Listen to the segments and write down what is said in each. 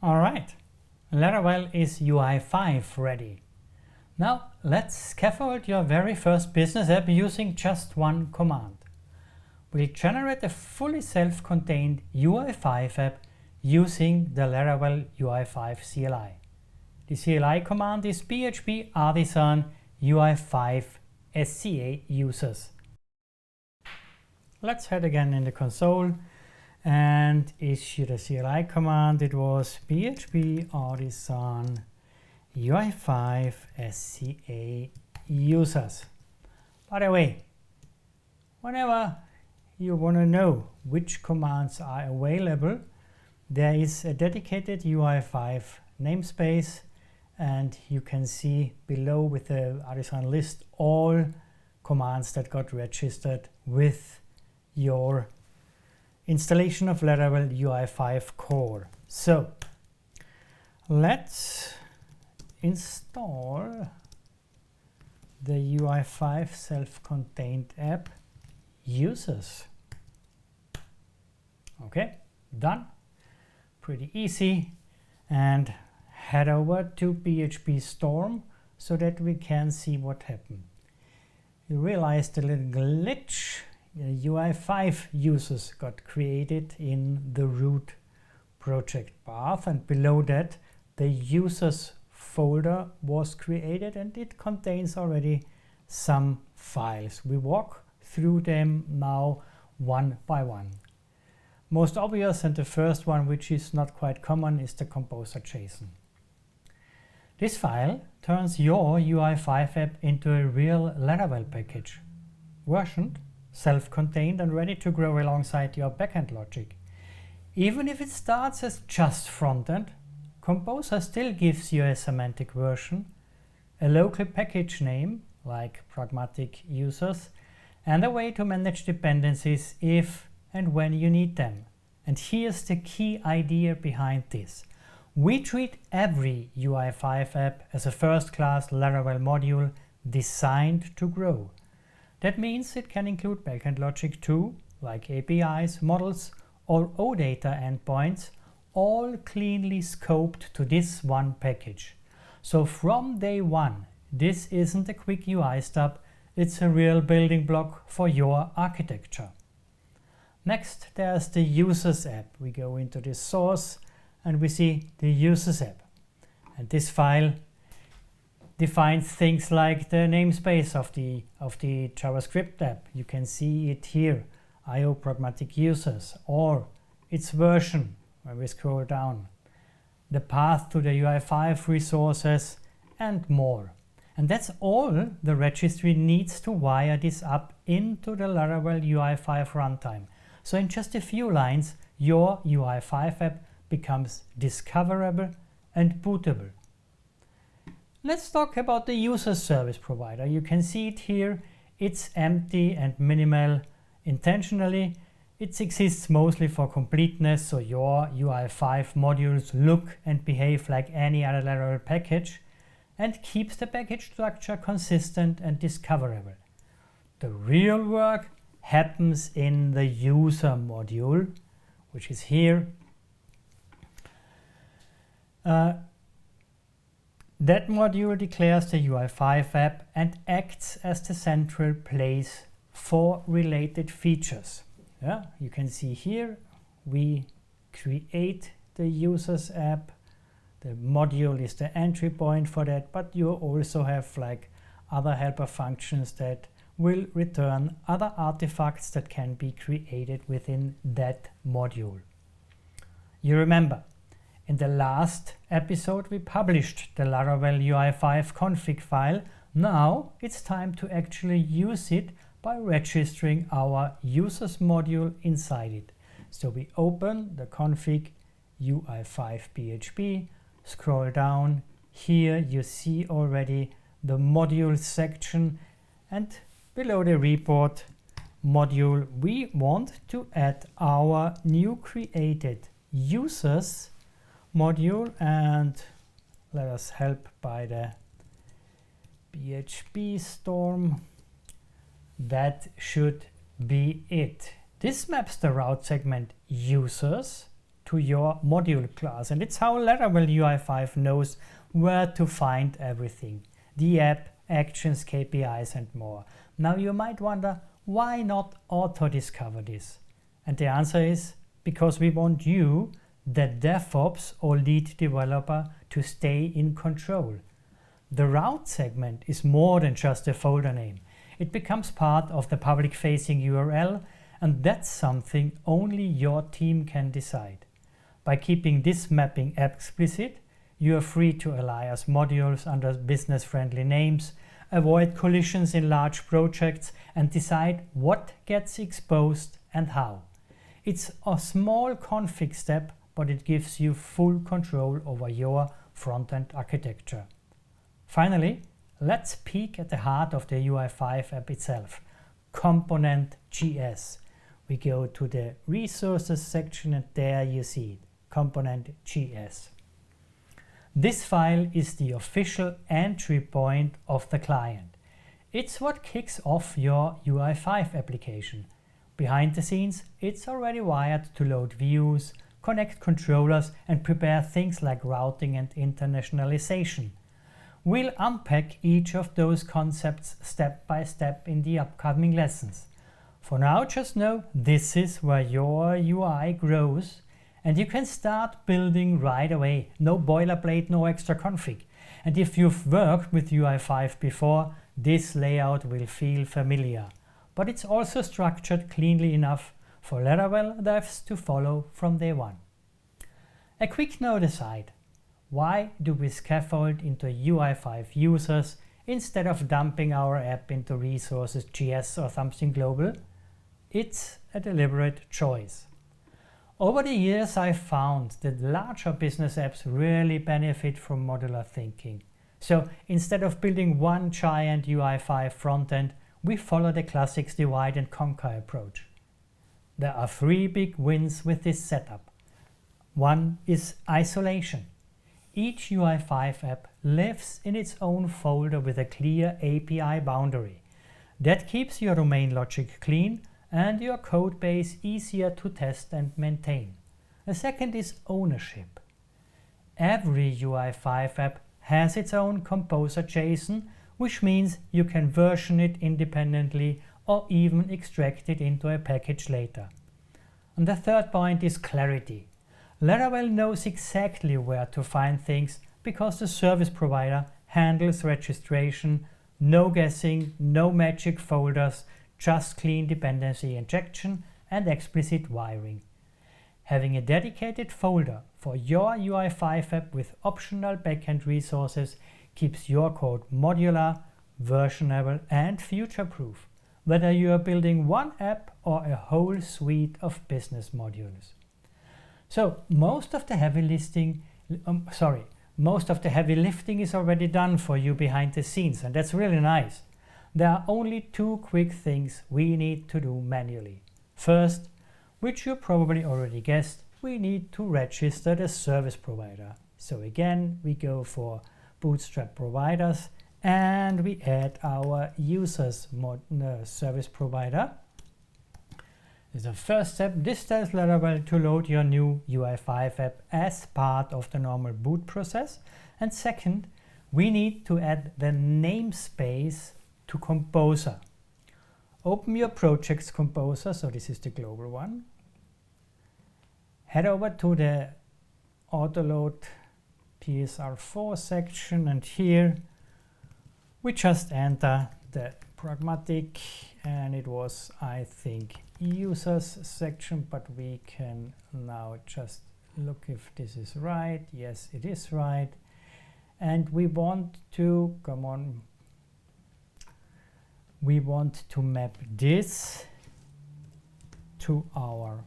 Alright, Laravel is UI5 ready. Now let's scaffold your very first business app using just one command. We'll generate a fully self-contained UI5 app using the Laravel UI5 CLI. The CLI command is php artisan UI5 SCA users. Let's head again in the console and issue the CLI command. It was php artisan UI5 SCA users. By the way, whenever you want to know which commands are available, there is a dedicated UI5 namespace, and you can see below with the artisan list all commands that got registered with your installation of Laravel UI5 core. So let's install the UI5 self-contained app users. Okay, done. Pretty easy. And head over to PHP Storm so that we can see what happened. You realized a little glitch. UI5 users got created in the root project path, and below that the users folder was created, and it contains already some files. We walk through them now one by one. Most obvious and the first one, which is not quite common, is the composer.json. This file turns your UI5 app into a real Laravel package, versioned, self-contained and ready to grow alongside your backend logic. Even if it starts as just frontend, Composer still gives you a semantic version, a local package name like pragmatic users, and a way to manage dependencies if and when you need them. And here's the key idea behind this. We treat every UI5 app as a first-class Laravel module designed to grow. That means it can include backend logic too, like APIs, models, or OData endpoints, all cleanly scoped to this one package. So from day one, this isn't a quick UI stub, it's a real building block for your architecture. Next, there's the users app. We go into the source and we see the users app. And this file defines things like the namespace of the JavaScript app. You can see it here, IO pragmatic users, or its version when we scroll down, the path to the UI5 resources, and more. And that's all the registry needs to wire this up into the Laravel UI5 runtime. So in just a few lines, your UI5 app becomes discoverable and bootable. Let's talk about the user service provider. You can see it here. It's empty and minimal intentionally. It exists mostly for completeness, so your UI5 modules look and behave like any other Laravel package, and keeps the package structure consistent and discoverable. The real work happens in the user module, which is here. That module declares the UI5 app and acts as the central place for related features. Yeah, you can see here we create the users app. The module is the entry point for that, but you also have like other helper functions that will return other artifacts that can be created within that module. You remember, in the last episode we published the Laravel UI5 config file. Now it's time to actually use it by registering our users module inside it. So we open the config UI5 PHP, scroll down. Here you see already the module section, and below the report module we want to add our new created users module, and let us help by the PHP Storm. That should be it. This maps the route segment users to your module class. And it's how Laravel UI5 knows where to find everything. The app, actions, KPIs and more. Now you might wonder, why not auto-discover this? And the answer is because we want you, the DevOps or lead developer, to stay in control. The route segment is more than just a folder name. It becomes part of the public-facing URL, and that's something only your team can decide. By keeping this mapping explicit, you are free to alias modules under business-friendly names, avoid collisions in large projects, and decide what gets exposed and how. It's a small config step, but it gives you full control over your front-end architecture. Finally, let's peek at the heart of the UI5 app itself, component.js. We go to the resources section and there you see it, component.js. This file is the official entry point of the client. It's what kicks off your UI5 application. Behind the scenes, it's already wired to load views, connect controllers and prepare things like routing and internationalization. We'll unpack each of those concepts step by step in the upcoming lessons. For now, just know this is where your UI grows, and you can start building right away. No boilerplate, no extra config. And if you've worked with UI5 before, this layout will feel familiar. But it's also structured cleanly enough for Laravel devs to follow from day one. A quick note aside. Why do we scaffold into UI5 users instead of dumping our app into resources.js or something global? It's a deliberate choice. Over the years, I've found that larger business apps really benefit from modular thinking. So instead of building one giant UI5 frontend, we follow the classic divide and conquer approach. There are 3 big wins with this setup. One is isolation. Each UI5 app lives in its own folder with a clear API boundary. That keeps your domain logic clean and your code base easier to test and maintain. The second is ownership. Every UI5 app has its own composer JSON, which means you can version it independently or even extract it into a package later. And the third point is clarity. Laravel knows exactly where to find things because the service provider handles registration, no guessing, no magic folders, just clean dependency injection and explicit wiring. Having a dedicated folder for your UI5 app with optional backend resources keeps your code modular, versionable and future-proof, whether you are building one app or a whole suite of business modules. So most of the heavy lifting is already done for you behind the scenes, and that's really nice. There are only 2 quick things we need to do manually. First, which you probably already guessed, we need to register the service provider. So again, we go for Bootstrap providers and we add our users service provider. As a first step, this tells Laravel to load your new UI5 app as part of the normal boot process. And second, we need to add the namespace to Composer. Open your project's Composer, so this is the global one. Head over to the autoload PSR4 section, and here we just enter the pragmatic, and it was, I think, users section, but we can now just look if this is right. Yes, it is right. And we want to, we want to map this to our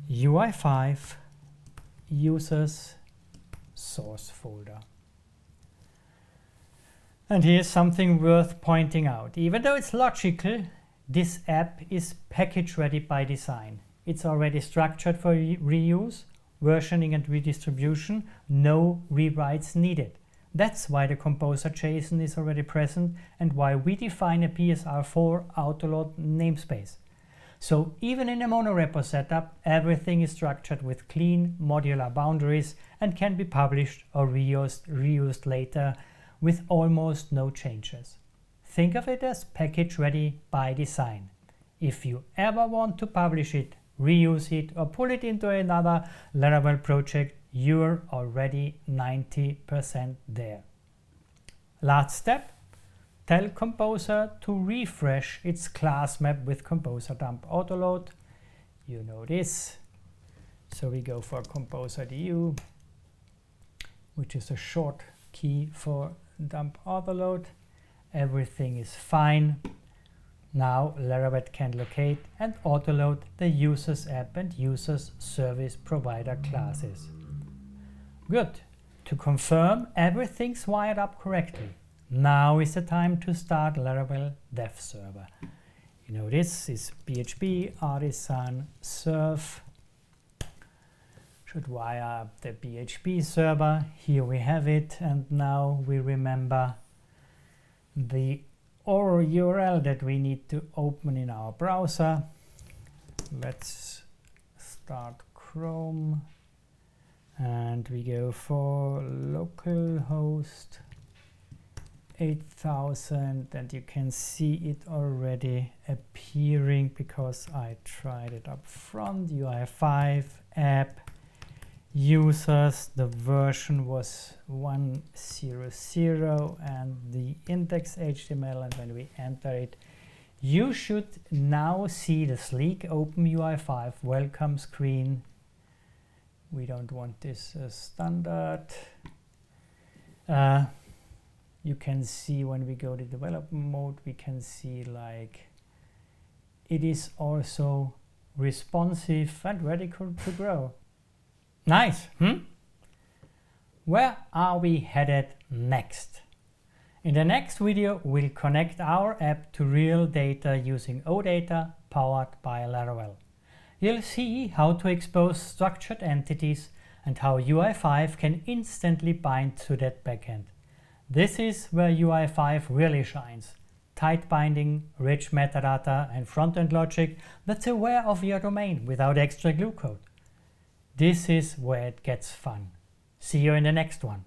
UI5 users source folder. And here's something worth pointing out. Even though it's logical, this app is package ready by design. It's already structured for reuse, versioning and redistribution, no rewrites needed. That's why the Composer JSON is already present and why we define a PSR4 autoload namespace. So even in a monorepo setup, everything is structured with clean modular boundaries and can be published or reused later with almost no changes. Think of it as package ready by design. If you ever want to publish it, reuse it, or pull it into another Laravel project, you're already 90% there. Last step, tell Composer to refresh its class map with Composer dump autoload. You know this. So we go for composer.du, which is a short key for dump autoload. Everything is fine. Now Laravel can locate and autoload the users app and users service provider classes. Good. To confirm everything's wired up correctly, now is the time to start Laravel dev server. You know this is PHP artisan serve. Should wire up the PHP server. Here we have it, and now we remember the URL that we need to open in our browser. Let's start Chrome. And we go for localhost 8000, and you can see it already appearing because I tried it up front. UI5 app users, the version was 100 and the index HTML, and when we enter it, you should now see the sleek OpenUI5 welcome screen. We don't want this standard. You can see when we go to development mode, we can see like it is also responsive and ready to grow. Nice, Where are we headed next? In the next video, we'll connect our app to real data using OData powered by Laravel. You'll see how to expose structured entities and how UI5 can instantly bind to that backend. This is where UI5 really shines. Tight binding, rich metadata, and front-end logic that's aware of your domain without extra glue code. This is where it gets fun. See you in the next one.